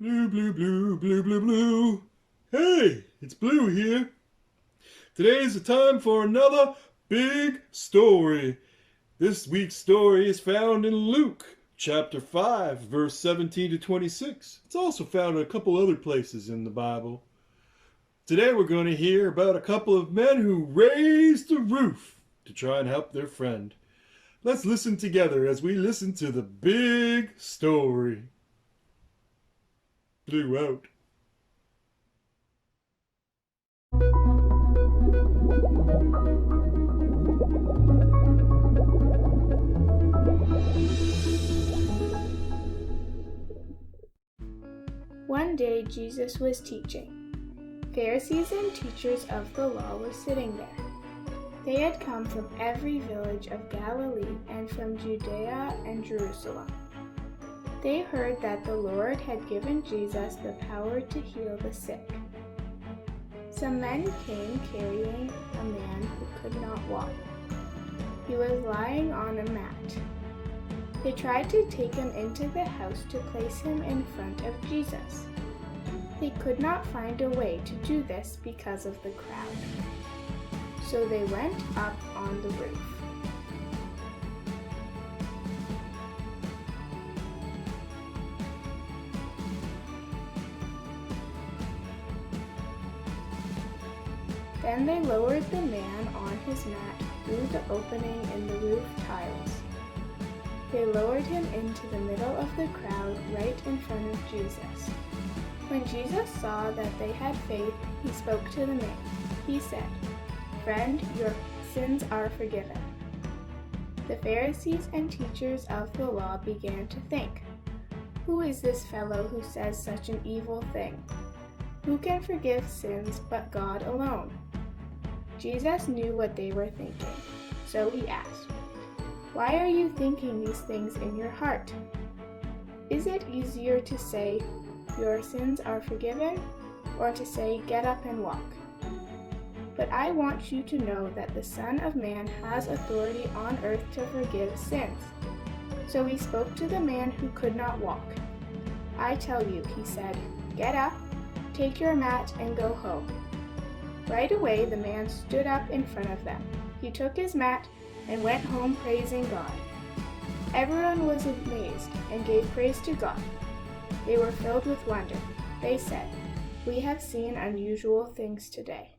Blue, blue, blue, blue, blue, blue. Hey, it's Blue here. Today's the time for another big story. This week's story is found in Luke chapter 5, verse 17 to 26. It's also found in a couple other places in the Bible. Today we're going to hear about a couple of men who raised the roof to try and help their friend. Let's listen together as we listen to the big story. Blew out. One day Jesus was teaching. Pharisees and teachers of the law were sitting there. They had come from every village of Galilee and from Judea and Jerusalem. They heard that the Lord had given Jesus the power to heal the sick. Some men came carrying a man who could not walk. He was lying on a mat. They tried to take him into the house to place him in front of Jesus. They could not find a way to do this because of the crowd. So they went up on the roof. Then they lowered the man on his mat through the opening in the roof tiles. They lowered him into the middle of the crowd right in front of Jesus. When Jesus saw that they had faith, he spoke to the man. He said, "Friend, your sins are forgiven." The Pharisees and teachers of the law began to think, "Who is this fellow who says such an evil thing? Who can forgive sins but God alone?" Jesus knew what they were thinking, so he asked, "Why are you thinking these things in your heart? Is it easier to say, 'Your sins are forgiven,' or to say, 'Get up and walk'? But I want you to know that the Son of Man has authority on earth to forgive sins." So he spoke to the man who could not walk. "I tell you," he said, "get up, take your mat, and go home." Right away the man stood up in front of them. He took his mat and went home praising God. Everyone was amazed and gave praise to God. They were filled with wonder. They said, "We have seen unusual things today."